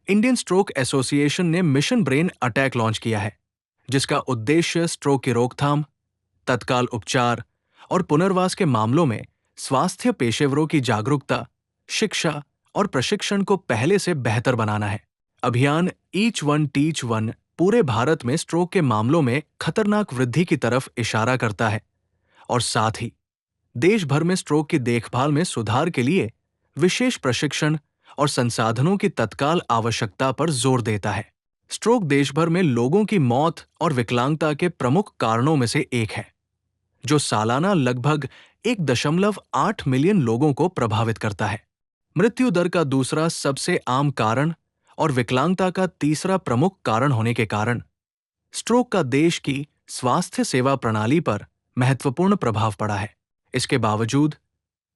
Indian stroke association ने mission brain attack launch किया है, जिसका उद्देश्य स्ट्रोक की रोकथाम, तत्काल उपचार और पुनर्वास के मामलों में स्वास्थ्य पेशेवरों की जागरूकता, शिक्षा और प्रशिक्षण को पहले से बेहतर बनाना है। अभियान ईच वन टीच वन पूरे भारत में स्ट्रोक के मामलों में खतरनाक वृद्धि की तरफ इशारा करता है और साथ ही देश भर में स्ट्रोक की देखभाल में सुधार के लिए विशेष प्रशिक्षण और संसाधनों की तत्काल आवश्यकता पर जोर देता है। स्ट्रोक देश भर में लोगों की मौत और विकलांगता के प्रमुख कारणों में से एक है, जो सालाना लगभग 1.8 मिलियन लोगों को प्रभावित करता है। मृत्यु दर का दूसरा सबसे आम कारण और विकलांगता का तीसरा प्रमुख कारण होने के कारण स्ट्रोक का देश की स्वास्थ्य सेवा प्रणाली पर महत्वपूर्ण प्रभाव पड़ा है। इसके बावजूद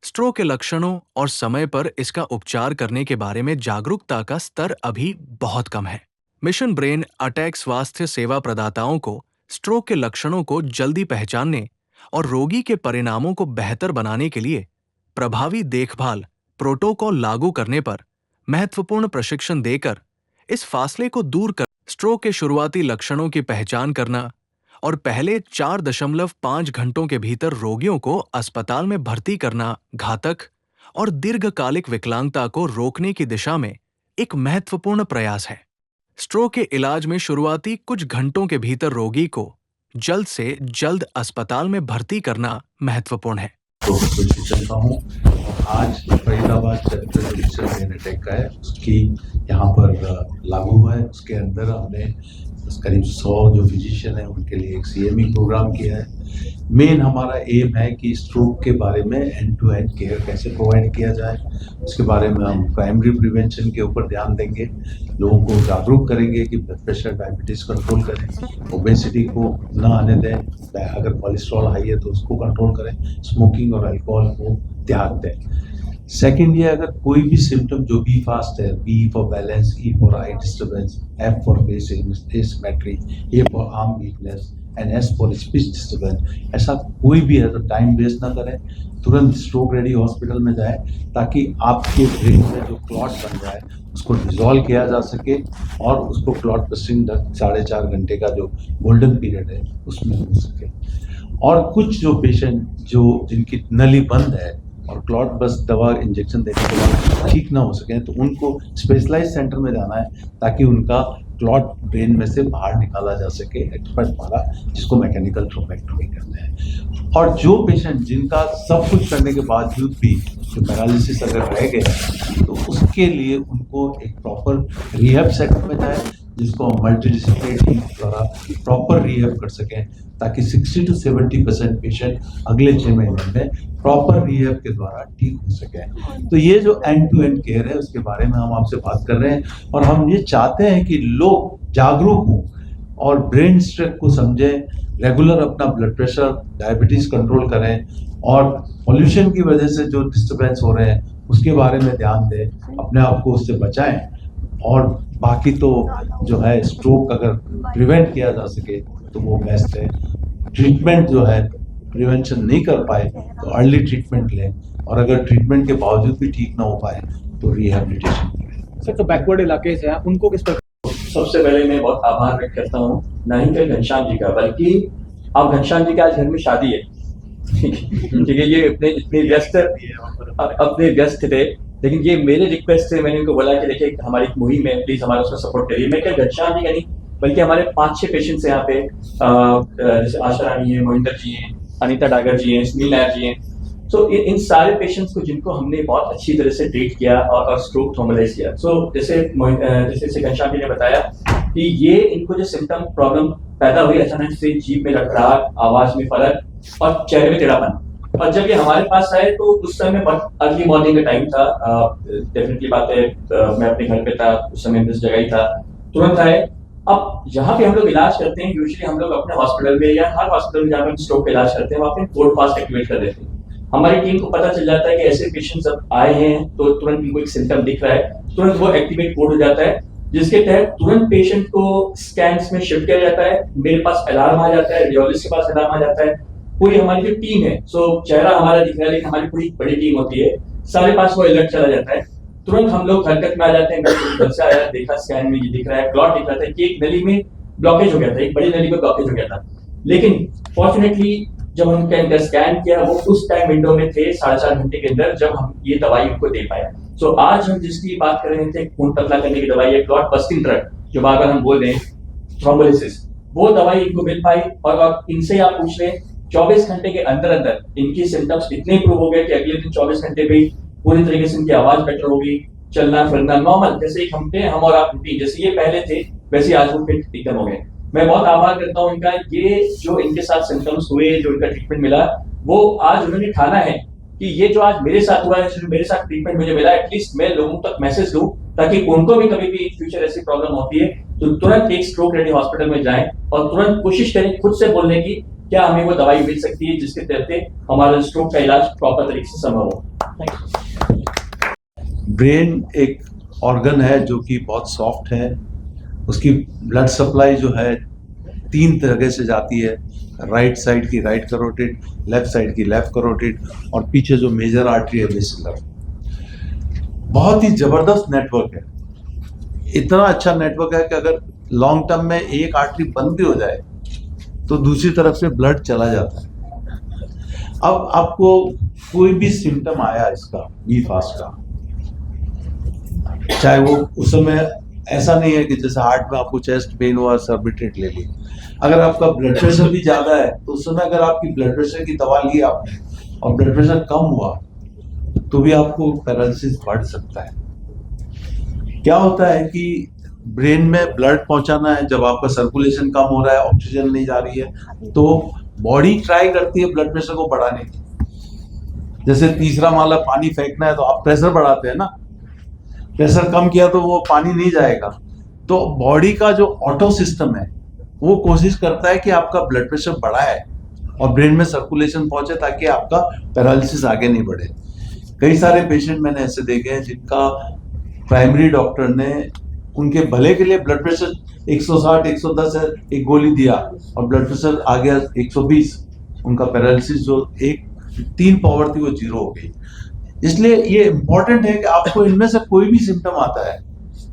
स्ट्रोक के लक्षणों और समय पर इसका उपचार करने के बारे में जागरूकता का स्तर अभी बहुत कम है। मिशन ब्रेन अटैक स्वास्थ्य सेवा प्रदाताओं को स्ट्रोक के लक्षणों को जल्दी पहचानने और रोगी के परिणामों को बेहतर बनाने के लिए प्रभावी देखभाल प्रोटोकॉल लागू करने पर महत्वपूर्ण प्रशिक्षण देकर इस फासले को दूर कर स्ट्रोक के शुरुआती लक्षणों की पहचान करना और पहले 4.5 घंटों के भीतर रोगियों को अस्पताल में भर्ती करना घातक और दीर्घकालिक विकलांगता को रोकने की दिशा में एक महत्वपूर्ण प्रयास है। स्ट्रोक के इलाज में शुरुआती कुछ घंटों के भीतर रोगी को जल्द से जल्द अस्पताल में भर्ती करना महत्वपूर्ण है। चलता हूँ। आज फरीदाबाद चैप्टर जो मिशन ब्रेन अटैक का है उसकी यहाँ पर लागू हुआ है। उसके अंदर हमने करीब 100 जो फिजिशियन हैं उनके लिए एक CME प्रोग्राम किया है। मेन हमारा एम है कि स्ट्रोक के बारे में एंड टू एंड केयर कैसे प्रोवाइड किया जाए, उसके बारे में हम प्राइमरी प्रिवेंशन के ऊपर ध्यान देंगे, लोगों को जागरूक करेंगे कि ब्लड प्रेशर डायबिटीज़ कंट्रोल करें, ओबेसिटी को ना आने दें, अगर कोलेस्ट्रॉल हाई है तो उसको कंट्रोल करें, स्मोकिंग और अल्कोहल को त्याग दें। सेकेंड ये, अगर कोई भी सिम्टम जो बी फास्ट है, B for balance, E for I disturbance, F for face asymmetry, A for arm weakness and S for speech disturbance, ऐसा कोई भी है तो टाइम वेस्ट ना करें, तुरंत स्ट्रोक रेडी हॉस्पिटल में जाए ताकि आपके ब्रेन में जो क्लॉट बन जाए उसको डिजॉल्व किया जा सके और उसको क्लॉट बस्टिंग 4.5 घंटे का जो गोल्डन पीरियड है उसमें हो सके। और कुछ जो पेशेंट जिनकी नली बंद है और क्लॉट बस दवा इंजेक्शन देने के बाद ठीक ना हो सके तो उनको स्पेशलाइज्ड सेंटर में जाना है ताकि उनका क्लॉट ब्रेन में से बाहर निकाला जा सके एक्सपर्ट द्वारा, जिसको मैकेनिकल थ्रोम्बेक्टोमी करते हैं। और जो पेशेंट जिनका सब कुछ करने के बावजूद भी जो पैरालिसिस अगर रह गया तो उसके लिए उनको एक प्रॉपर रिहैब सेंटर में जाए, जिसको हम मल्टीडिसिप्लिनरी टीम द्वारा प्रॉपर रिहैब कर सकें ताकि 60 to 70% पेशेंट अगले 6 महीने में प्रॉपर रिहैब के द्वारा ठीक हो सके। तो ये जो एंड टू एंड केयर है उसके बारे में हम आपसे बात कर रहे हैं और हम ये चाहते हैं कि लोग जागरूक हों और ब्रेन स्ट्रोक को समझें, रेगुलर अपना ब्लड प्रेशर डायबिटीज़ कंट्रोल करें और पॉल्यूशन की वजह से जो डिस्टर्बेंस हो रहे हैं उसके बारे में ध्यान दें, अपने आप को उससे बचाएं। और बाकी तो जो है स्ट्रोक अगर प्रिवेंट किया जा सके तो वो बेस्ट है। ट्रीटमेंट जो है प्रिवेंशन नहीं कर पाए तो अर्ली ट्रीटमेंट लें और अगर ट्रीटमेंट के बावजूद भी ठीक ना हो पाए तो रिहैबिलिटेशन करें। सर, तो बैकवर्ड इलाके से हैं उनको किस प्रकार? सबसे पहले मैं बहुत आभार व्यक्त करता हूँ ना ही कल घनश्याम जी का, बल्कि अब घनश्याम जी के आज घर में शादी है। ठीक है, ये अपने व्यस्त थे, लेकिन ये मेरे रिक्वेस्ट से मैंने उनको बोला कि देखिए हमारी एक मुहिम है, प्लीज हमारा उसका सपोर्ट करिए। मैं क्या घनश्याम जी का नहीं बल्कि हमारे 5-6 पेशेंट्स हैं यहाँ पे, जैसे आशा रानी है, मोहिंदर जी हैं, अनीता डागर जी हैं, सुनील नायर जी हैं। सो इन सारे पेशेंट्स को जिनको हमने बहुत अच्छी तरह से ट्रीट किया और स्ट्रोक नॉर्मलाइज किया। सो जैसे घनश्याम जी ने बताया कि ये इनको जो सिम्टम प्रॉब्लम पैदा हुई अचानक से, जीभ में लड़खड़ाहट, आवाज में फर्क और चेहरे में टेढ़ापन, और जब ये हमारे पास आए तो उस समय बहुत अर्ली मॉर्निंग का टाइम था। डेफिनेटली बात है, मैं अपने घर पे था उस समय, इस जगह ही था, तुरंत आए। अब जहाँ पे हम लोग इलाज करते हैं, यूजुअली हम लोग अपने हॉस्पिटल में या हर हॉस्पिटल में जहाँ पे स्ट्रोक का इलाज करते हैं वहाँ पे कोड फास्ट एक्टिवेट कर देते हैं। हमारी टीम को पता चल जाता है कि ऐसे पेशेंट्स अब आए हैं तो तुरंत इनको एक सिम्टम दिख रहा है, तुरंत वो एक्टिवेट कोड हो जाता है, जिसके तहत तुरंत पेशेंट को स्कैन्स में शिफ्ट किया जाता है। मेरे पास अलार्म आ जाता है, रेडियोलॉजिस्ट के पास अलार्म आ जाता है, पूरी हमारी जो टीम है, सो चेहरा हमारा दिख रहा है लेकिन हमारी पूरी बड़ी टीम होती है, सारे पास वो अलर्ट चला जाता है। तुरंत हम लोग हरकत में आ जाते हैं। घर से आया, देखा स्कैन में ये दिख रहा है, क्लॉट दिख रहा था कि एक नली में ब्लॉकेज हो गया था, एक बड़ी नली में ब्लॉकेज हो गया था। लेकिन फॉर्चुनेटली जब उनके अंदर स्कैन किया, वो उस टाइम विंडो में थे 4.5 घंटे के अंदर, जब हम ये दवाई उनको दे पाया। सो आज हम जिसकी बात कर रहे थे, खून पतला करने की दवाई है, क्लॉट बस्टिंग ड्रग, जो बार बार हम बोल रहे हैं, थ्रोम्बोलिसिस, वो दवाई इनको मिल पाई। और इनसे आप पूछ रहे हैं, 24 घंटे के अंदर अंदर इनकी सिम्टम्स इतने इंप्रूव हो गए कि अगले दिन 24 घंटे में पूरी तरीके से इनकी आवाज बेटर होगी, चलना फिरना नॉर्मल, जैसे एक हम थे, हम और आप रूटीन जैसे ये पहले थे, वैसे आज वो फिट एकदम हो गए। मैं बहुत आभार करता हूँ इनका। ये जो इनके साथ सिम्टम्स हुए, जो इनका ट्रीटमेंट मिला, वो आज उन्होंने ठाना है कि ये जो आज मेरे साथ हुआ है, जो मेरे साथ ट्रीटमेंट मुझे मिला, एटलीस्ट मैं लोगों तक मैसेज दूं, ताकि उनको भी कभी भी इन फ्यूचर ऐसी प्रॉब्लम होती है तो तुरंत एक स्ट्रोक रेडी हॉस्पिटल में जाएं और तुरंत कोशिश करें खुद से बोलने की, क्या हमें वो दवाई मिल सकती है जिसके तहत हमारा स्ट्रोक का इलाज प्रॉपर तरीके से संभव हो। ब्रेन एक ऑर्गन है जो कि बहुत सॉफ्ट है। उसकी ब्लड सप्लाई जो है 3 तरह से जाती है, राइट साइड की राइट करोटिड, लेफ्ट साइड की लेफ्ट करोटिड, और पीछे जो मेजर आर्टरी है वेसिकुलर। बहुत ही जबरदस्त नेटवर्क है। इतना अच्छा नेटवर्क है कि अगर लॉन्ग टर्म में एक आर्टरी बंद भी हो जाए तो दूसरी तरफ से ब्लड चला जाता है। अब आपको कोई भी सिम्टम आया इसका, बी फास्ट का, चाहे वो उस समय ऐसा नहीं है कि जैसे हार्ट में आपको चेस्ट पेन हुआ, सर्बिट्रेट ले ली। अगर आपका ब्लड प्रेशर भी ज्यादा है तो उस समय अगर आपकी ब्लड प्रेशर की दवा ली आपने और ब्लड प्रेशर कम हुआ तो भी आपको पैरालिसिस बढ़ सकता है। क्या होता है कि ब्रेन में ब्लड पहुंचाना है, जब आपका सर्कुलेशन कम हो रहा है, ऑक्सीजन नहीं जा रही है, तो बॉडी ट्राई करती है ब्लड प्रेशर को बढ़ाने की। जैसे तीसरा माला पानी फेंकना है तो आप प्रेशर बढ़ाते हैं ना, प्रेशर कम किया तो वो पानी नहीं जाएगा। तो बॉडी का जो ऑटो सिस्टम है वो कोशिश करता है कि आपका ब्लड प्रेशर बढ़ाए और ब्रेन में सर्कुलेशन पहुंचे ताकि आपका पैरालिसिस आगे नहीं बढ़े। कई सारे पेशेंट मैंने ऐसे देखे हैं जिनका प्राइमरी डॉक्टर ने उनके भले के लिए ब्लड प्रेशर 160 110 है, एक गोली दिया और ब्लड प्रेशर आ गया 120, उनका पैरालिसिस जो 3 पावर थी वो 0 हो गई। इसलिए ये इंपॉर्टेंट है कि आपको इनमें से कोई भी सिम्टम आता है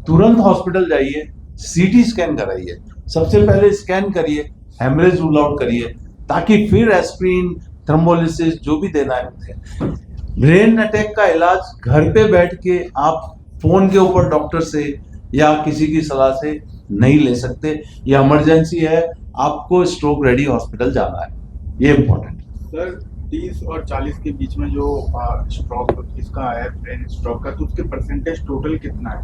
तुरंत हॉस्पिटल जाइए, सीटी स्कैन कराइए, सबसे पहले स्कैन करिए, हेमरेज रूल आउट करिए, ताकि फिर एस्प्रिन, थ्रोम्बोलिसिस जो भी देना है। ब्रेन अटैक का इलाज घर पे बैठ के आप फोन के ऊपर डॉक्टर से या किसी की सलाह से नहीं ले सकते। ये इमरजेंसी है, आपको स्ट्रोक रेडी हॉस्पिटल जाना है, ये इम्पोर्टेंट। सर 30 और 40 के बीच में जो स्ट्रोक इसका है, ब्रेन स्ट्रोक का, तो उसके परसेंटेज टोटल कितना है?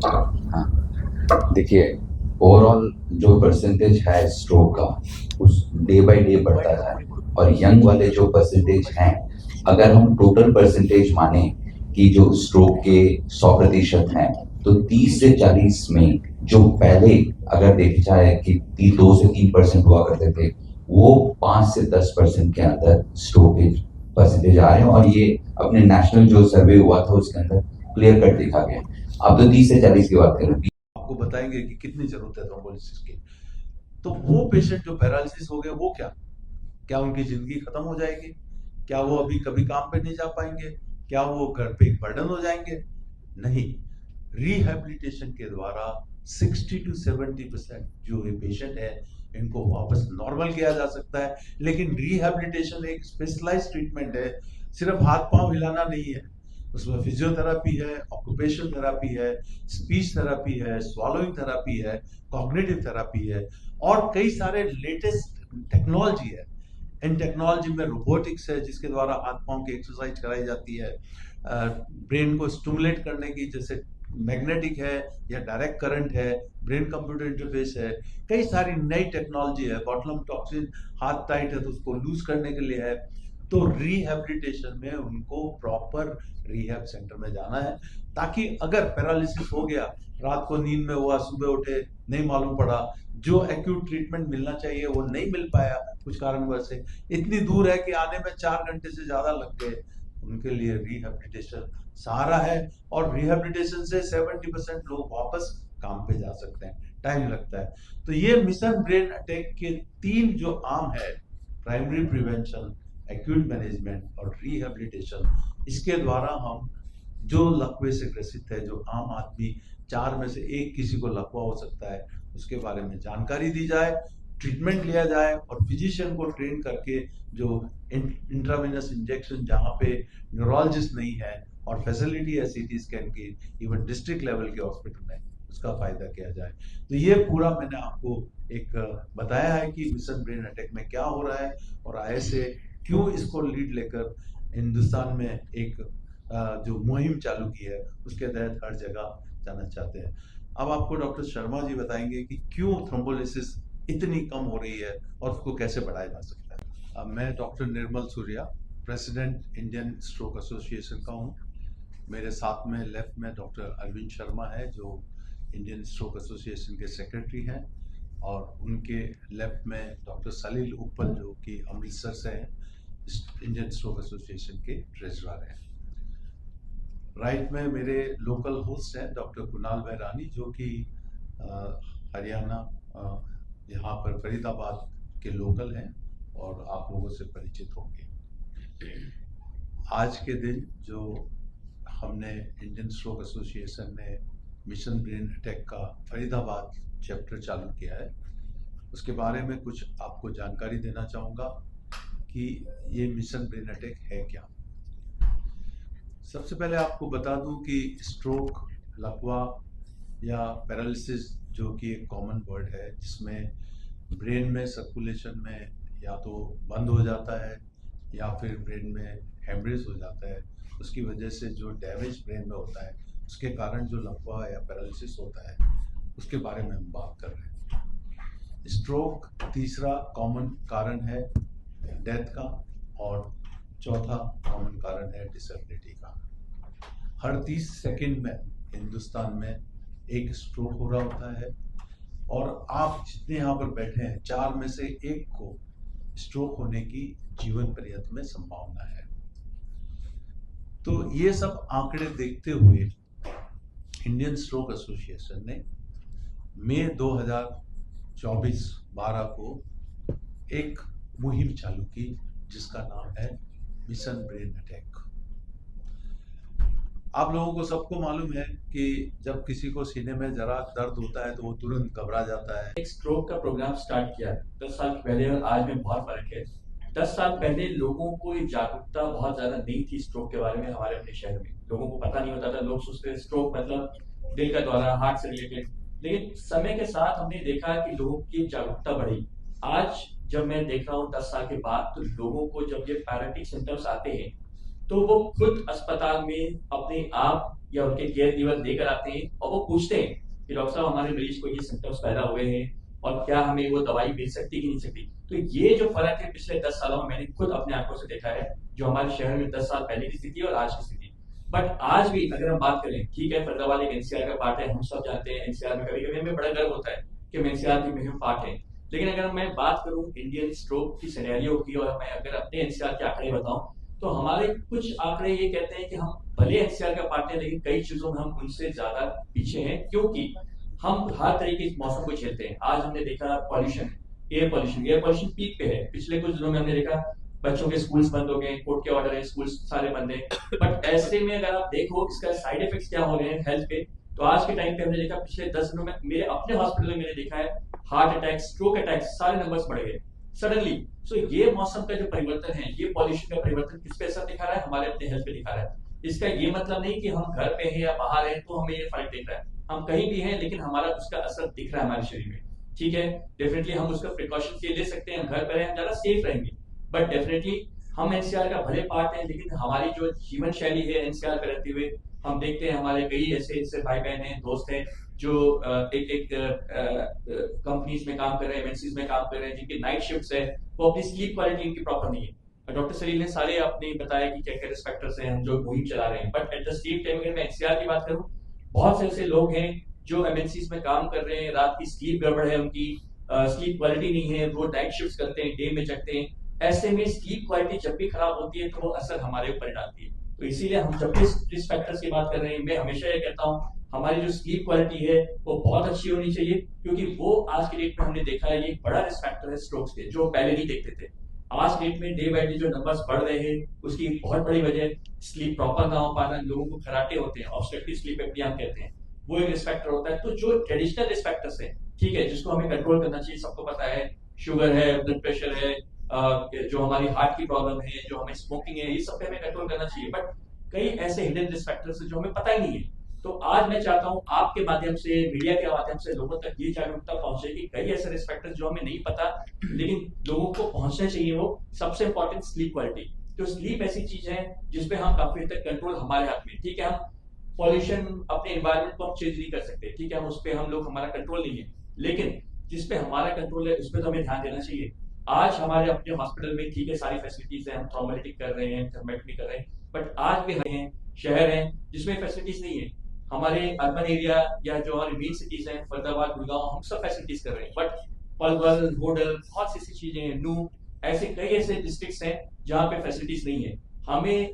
हाँ, देखिए ओवरऑल जो परसेंटेज है स्ट्रोक का उस डे बाय डे बढ़ता जा रहा है, और यंग वाले जो परसेंटेज हैं, अगर हम टोटल परसेंटेज माने कि जो स्ट्रोक के 100% हैं, तो 30 से 40 में जो पहले अगर देखा जाए कि 2 से 3% हुआ करते थे, वो 5 से 10% के अंदर स्ट्रोक के परसेंटेज आ रहे हैं। और ये अपने नेशनल जो सर्वे हुआ था उसके अंदर क्लियर कट देखा गया। अब तो 30 से 40 की बात करें, आपको बताएंगे कि कितनी जरूरत है थ्रोम्बोलिसिस की। तो वो पेशेंट जो पैरालिसिस हो गए, वो क्या उनकी जिंदगी खत्म हो जाएगी? क्या वो अभी कभी काम पे नहीं जा पाएंगे? क्या वो घर पे एक बर्डन हो जाएंगे? नहीं, रिहैबिलिटेशन के द्वारा 60 to 70% जो ये पेशेंट है इनको वापस नॉर्मल किया जा सकता है। लेकिन रिहैबिलिटेशन एक स्पेशलाइज्ड ट्रीटमेंट है, सिर्फ हाथ पांव हिलाना नहीं है, उसमें फिजियोथेरेपी है, ऑक्यूपेशनल थेरेपी है, स्पीच थेरेपी है, स्वॉलोइंग थेरेपी है, कॉग्निटिव थेरेपी है, और कई सारे लेटेस्ट टेक्नोलॉजी है। इन टेक्नोलॉजी में रोबोटिक्स है जिसके द्वारा हाथ पांव की एक्सरसाइज कराई जाती है, ब्रेन को स्टिमुलेट करने की, जैसे मैग्नेटिक है या डायरेक्ट करंट है, ब्रेन कंप्यूटर इंटरफेस है, कई सारी नई टेक्नोलॉजी है। बॉटुलिज्म टॉक्सिन हाथ टाइट है तो उसको लूज करने के लिए है। तो रिहैबिलिटेशन में उनको प्रॉपर रिहैब सेंटर में जाना है, ताकि अगर पैरालिसिस हो गया, रात को नींद में हुआ, सुबह उठे नहीं मालूम पड़ा, जो एक्यूट ट्रीटमेंट मिलना चाहिए वो नहीं मिल पाया कुछ कारणवश से, इतनी दूर है कि आने में 4 घंटे से ज्यादा लग गए, उनके लिए रिहैबिलिटेशन सहारा है। और रिहैबिलिटेशन से 70% लोग वापस काम पे जा सकते हैं, टाइम लगता है। तो ये मिशन ब्रेन अटैक के 3 जो आर्म है, प्राइमरी प्रिवेंशन, एक्यूट मैनेजमेंट और रिहैबिलिटेशन, इसके द्वारा हम जो लकवे से ग्रसित है, जो आम आदमी 4 में से 1 किसी को लकवा हो सकता है, उसके बारे में जानकारी दी जाए, ट्रीटमेंट लिया जाए और फिजिशियन को ट्रेन करके जो इंट्रावेनस इंजेक्शन जहाँ पे न्यूरोलॉजिस्ट नहीं है और फैसिलिटी है सीटी स्कैन की, इवन डिस्ट्रिक्ट लेवल के हॉस्पिटल में, उसका फायदा किया जाए। तो ये पूरा मैंने आपको एक बताया है कि मिशन ब्रेन अटैक में क्या हो रहा है और ISA क्यों इसको लीड लेकर हिंदुस्तान में एक जो मुहिम चालू की है उसके तहत हर जगह जाना चाहते हैं। अब आपको डॉक्टर शर्मा जी बताएंगे कि क्यों थ्रोम्बोलिसिस इतनी कम हो रही है और उसको कैसे बढ़ाया जा सकता है। मैं doctor Nirmal Surya, president Indian stroke association का हूँ। मेरे साथ में लेफ्ट में डॉक्टर अरविंद शर्मा है जो इंडियन स्ट्रोक एसोसिएशन के सेक्रेटरी हैं, और उनके लेफ्ट में डॉक्टर सलील उपल जो कि अमृतसर से हैं, इंडियन स्ट्रोक एसोसिएशन के ट्रेजरर हैं। राइट में मेरे लोकल होस्ट हैं डॉक्टर कुणाल बैरानी जो कि हरियाणा यहाँ पर फरीदाबाद के लोकल हैं और आप लोगों से परिचित होंगे। आज के दिन जो हमने इंडियन स्ट्रोक एसोसिएशन ने मिशन ब्रेन अटैक का फरीदाबाद चैप्टर चालू किया है, उसके बारे में कुछ आपको जानकारी देना चाहूँगा कि ये मिशन ब्रेन अटैक है क्या। सबसे पहले आपको बता दूं कि स्ट्रोक, लकवा या पैरालिसिस जो कि एक कॉमन वर्ड है जिसमें ब्रेन में सर्कुलेशन में या तो बंद हो जाता है या फिर ब्रेन में हेमरेज हो जाता है, उसकी वजह से जो डैमेज ब्रेन में होता है उसके कारण जो लकवा या पैरालिसिस होता है उसके बारे में हम बात कर रहे हैं। स्ट्रोक तीसरा कॉमन कारण है डेथ का और चौथा कॉमन कारण है डिसेबिलिटी का। हर 30 सेकंड में हिंदुस्तान में एक स्ट्रोक हो रहा होता है और आप जितने यहाँ पर बैठे हैं 4 में से 1 को स्ट्रोक होने की जीवन पर्यंत में संभावना है। तो ये सब आंकड़े देखते हुए इंडियन स्ट्रोक एसोसिएशन ने मई 2024-12 को एक मुहिम चालू की जिसका नाम है मिशन ब्रेन अटैक। आप लोगों को सबको मालूम है कि जब किसी को सीने में जरा दर्द होता है तो वो तुरंत घबरा जाता है। एक स्ट्रोक का प्रोग्राम स्टार्ट किया 10 साल पहले और आज में बहुत फर्क है। 10 साल पहले लोगों को ये जागरूकता बहुत ज्यादा नहीं थी स्ट्रोक के बारे में। हमारे अपने शहर में लोगों को पता नहीं होता था, लोग सोचते स्ट्रोक मतलब दिल का दौरा, हार्ट से रिलेटेड। लेकिन समय के साथ हमने देखा कि लोगों की जागरूकता बढ़ी। आज जब मैं देख रहा हूँ 10 साल के बाद, तो लोगों को जब ये पैरालिटिक सिम्टम्स आते हैं तो वो खुद अस्पताल में अपने आप या उनके केयर गिवर लेकर आते हैं और वो पूछते हैं कि डॉक्टर साहब हमारे मरीज को ये सिम्टम्स पैदा हुए हैं और क्या हमें वो दवाई मिल सकती कि नहीं सकती। तो ये जो फर्क है पिछले 10 सालों में मैंने खुद अपने आंखों से देखा है, जो हमारे शहर में 10 साल पहले की स्थिति और आज की स्थिति। बट आज भी अगर हम बात करें, ठीक है फरीदाबाद एक NCR का पार्ट है, हम सब जानते हैं NCR में कभी कभी हमें बड़ा गर्व होता है कि हम NCR की मुहिम पार्ट है। लेकिन अगर मैं बात करूं इंडियन स्ट्रोक की सिनेरियो की और मैं अगर अपने NCR के आंकड़े बताऊं तो हमारे कुछ आंकड़े ये कहते हैं कि हम भले NCR का पार्ट है लेकिन कई चीजों में हम उनसे ज्यादा पीछे हैं, क्योंकि हम हर तरीके के मौसम को झेलते हैं। आज हमने देखा पॉल्यूशन, एयर पोल्यूशन पीक पे है। पिछले कुछ दिनों में हमने देखा बच्चों के स्कूल्स बंद हो गए, कोर्ट के ऑर्डर है, स्कूल्स सारे बंद है। बट ऐसे में अगर आप देखो इसका साइड इफेक्ट्स क्या हो रहे हैं हेल्थ पे, तो आज के टाइम पे हमने देखा पिछले 10 दिनों में मेरे अपने हॉस्पिटल में मैंने देखा है हार्ट अटैक, स्ट्रोक अटैक सारे नंबर्स बढ़ गए सडनली। सो ये मौसम का जो परिवर्तन है, ये पॉल्यूशन का परिवर्तन किस पे असर दिखा रहा है? हमारे अपने हेल्थ पे दिखा रहा है। इसका ये मतलब नहीं कि हम घर पे हैं या बाहर हैं तो हमें ये फर्क दिख रहा है। हम कहीं भी हैं लेकिन हमारा उसका असर दिख रहा है हमारे शरीर में। ठीक है, डेफिनेटली हम उसका प्रिकॉशन के ले सकते हैं, घर पर रहें हम ज्यादा सेफ रहेंगे। बट डेफिनेटली हम NCR का भले पार्ट है, लेकिन हमारी जो जीवन शैली है NCR पे रहते हुए, हम देखते हैं हमारे कई ऐसे भाई बहन हैं, दोस्त हैं जो एक कंपनीज में काम कर रहे हैं, MNCs में काम कर रहे हैं, जिनकी नाइट शिफ्ट्स है, वो अपनी स्लीप क्वालिटी इनकी प्रॉपर नहीं है। डॉक्टर सलील ने सारे अपने बताया कि क्या क्या रिस्क फैक्टर्स हैं हम जो मुहिम चला रहे हैं। But at the same time अगर मैं NCR की बात करूं, बहुत से ऐसे लोग हैं जो MNCs में काम कर रहे हैं, रात की स्लीप गड़बड़ है उनकी, स्लीप क्वालिटी नहीं है, वो नाइट शिफ्ट्स करते हैं, डे में जगते हैं। ऐसे में स्लीप क्वालिटी जब भी खराब होती है तो वो असर हमारे ऊपर डालती है। तो इसीलिए हम जब भी रिस्क फैक्टर्स की बात कर रहे हैं, मैं हमेशा ये कहता हूँ हमारी जो स्लीप क्वालिटी है वो बहुत अच्छी होनी चाहिए, क्योंकि वो आज के डेट में हमने देखा है ये बड़ा रिस्क फैक्टर है स्ट्रोक्स के, जो पहले नहीं देखते थे। आज डेट में डे बाय डे जो नंबर्स बढ़ रहे हैं उसकी बहुत बड़ी वजह स्लीप प्रॉपर ना हो पाना, लोगों को खराटे होते हैं, ऑब्स्ट्रक्टिव स्लीप एपनिया हम कहते हैं, वो एक रिस्क फैक्टर होता है। तो जो ट्रेडिशनल रिस्क फैक्टर्स है, ठीक है, जिसको हमें कंट्रोल करना चाहिए, सबको पता है, शुगर है, ब्लड प्रेशर है, जो हमारी हार्ट की प्रॉब्लम है, जो हमें स्मोकिंग है, ये सब पे हमें कंट्रोल करना चाहिए। बट कई ऐसे हिडन रिस्क फैक्टर्स है जो हमें पता ही नहीं है। तो आज मैं चाहता हूं आपके माध्यम से, मीडिया के माध्यम से लोगों तक ये जागरूकता पहुंचे कि कई ऐसे रिस्क फैक्टर्स जो हमें नहीं पता लेकिन लोगों को पहुंचने चाहिए। वो सबसे इंपॉर्टेंट स्लीप क्वालिटी। तो स्लीप ऐसी चीज है जिसपे हम काफी हद तक कंट्रोल हमारे हाथ में, ठीक है। हम पॉल्यूशन, अपने एनवायरमेंट को हम चेंज नहीं कर सकते, ठीक है, हम उस पर हम लोग, हमारा कंट्रोल नहीं है, लेकिन जिसपे हमारा कंट्रोल है उस पर तो हमें ध्यान देना चाहिए। आज हमारे अपने हॉस्पिटल में, ठीक है, सारी फैसिलिटीज है, हम ट्रॉमेटिक कर रहे हैं, थर्मेटमी कर रहे हैं, बट आज भी हैं शहर हैं जिसमें फैसिलिटीज नहीं है। हमारे अर्बन एरिया या जो हमारी मेन सिटीज हैं, फरीदाबाद, गुड़गांव, हम सब फैसिलिटीज कर रहे हैं, बट पलवल, होडल, बहुत सी चीजें हैं, नू, ऐसे कई ऐसे डिस्ट्रिक्ट्स हैं जहाँ पे फैसिलिटीज नहीं है। हमें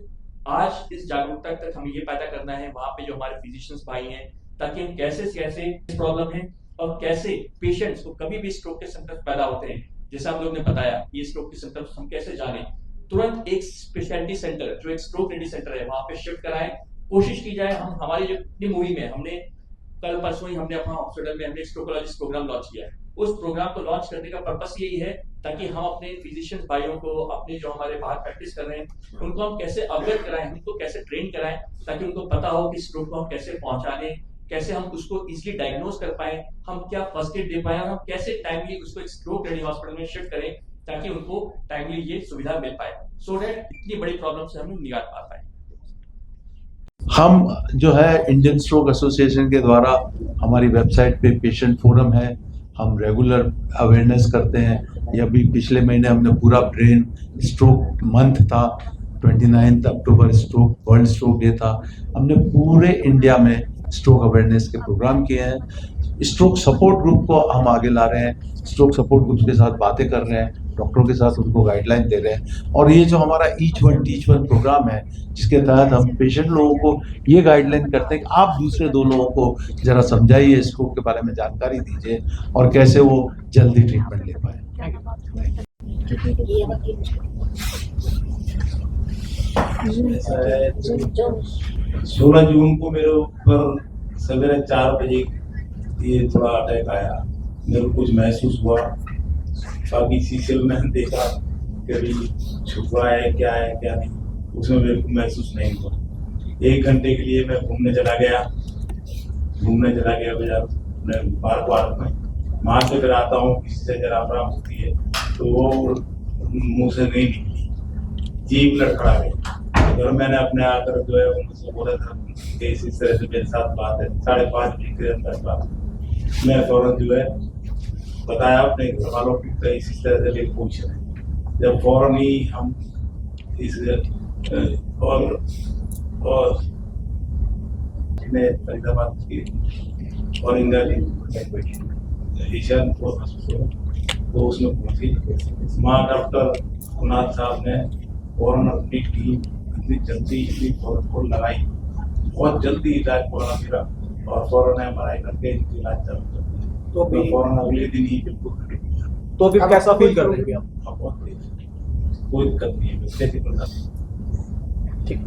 आज इस जागरूकता तक हमें ये पैदा करना है वहां पे जो हमारे फिजिशियंस भाई हैं, ताकि हम कैसे से कैसे प्रॉब्लम है और कैसे पेशेंट्स को कभी भी स्ट्रोक के सिम्टम्स पैदा होते हैं, जैसे हम लोग ने बताया, ये स्ट्रोक के सिम्टम्स हम कैसे जाने, तुरंत एक स्पेशलिटी सेंटर जो एक स्ट्रोक रेडी सेंटर है वहां पे शिफ्ट कराएं। कोशिश की जाए, हम हमारी जो मुहिम में, हमने कल परसों ही हमने अपना हॉस्पिटल में हमने स्ट्रोकोलॉजिस्ट प्रोग्राम लॉन्च किया है। उस प्रोग्राम को लॉन्च करने का पर्पस यही है ताकि हम अपने फिजिशियंस भाइयों को, अपने जो हमारे बाहर प्रैक्टिस कर रहे हैं, उनको हम कैसे अवगत कराएं, उनको कैसे ट्रेन कराएं, ताकि उनको पता हो कि स्ट्रोक को हम कैसे पहुंचाने, कैसे हम उसको इजिली डायग्नोज कर पाए, हम क्या फर्स्ट एड दे पाए, हम कैसे टाइमली उसको एक स्ट्रोक रेडी हॉस्पिटल में शिफ्ट करें ताकि उनको टाइमली ये सुविधा मिल पाए, सो दैट इतनी बड़ी प्रॉब्लम से हम निजात पा पाए। हम जो है इंडियन स्ट्रोक एसोसिएशन के द्वारा हमारी वेबसाइट पे पेशेंट फोरम है, हम रेगुलर अवेयरनेस करते हैं। ये अभी पिछले महीने हमने पूरा ब्रेन स्ट्रोक मंथ था, 29 अक्टूबर स्ट्रोक वर्ल्ड स्ट्रोक डे था, हमने पूरे इंडिया में स्ट्रोक अवेयरनेस के प्रोग्राम किए हैं। स्ट्रोक सपोर्ट ग्रुप को हम आगे ला रहे हैं, स्ट्रोक सपोर्ट ग्रुप के साथ बातें कर रहे हैं, डॉक्टरों के साथ उनको गाइडलाइन दे रहे हैं। और ये जो हमारा each one teach one programme है, जिसके तहत हम पेशेंट लोगों को ये गाइडलाइन करते हैं कि आप दूसरे दो लोगों को जरा समझाइए, स्ट्रोक के बारे में जानकारी दीजिए और कैसे वो जल्दी ट्रीटमेंट ले पाए। 16 जून को मेरे ऊपर सवेरे 4 बजे ये थोड़ा अटैक आया, मेरे को कुछ महसूस हुआ, बाकी शीशे में मैंने देखा कभी छुपा है क्या नहीं, उसमें मेरे को महसूस नहीं हुआ। 1 घंटे के लिए मैं घूमने चला गया बाजार में, पार्क में, वहाँ से फिर आता हूँ, किसी से जरा आराम होती है तो वो मुँह से नहीं निकली, जीभ लड़खड़ा गई। अगर मैंने अपने आकर जो है उनसे बोला था कि इस तरह से मेरे साथ बात है, 5:30 बजे के अंदर बात, मैं फौरन जो है बताया अपने घर वालों को, इस तरह से लोग पूछ रहे हैं। जब फौरन ही हम इस और फरीदाबाद की और इंदिरा जी ईशान तो उसमें पहुंची, वहाँ डॉक्टर कुनाल साहब ने फौरन अपनी टीम इतनी जल्दी फौरन लगाई, बहुत जल्दी इलाज पूरा मेरा, और फौरन MRI करके इनकी इलाज चालू कर दिया। तो फौरन अगले दिन ही बिल्कुल। तो अभी कैसा फील कर रहे हैं आप? बहुत कोई दिक्कत नहीं है, ठीक।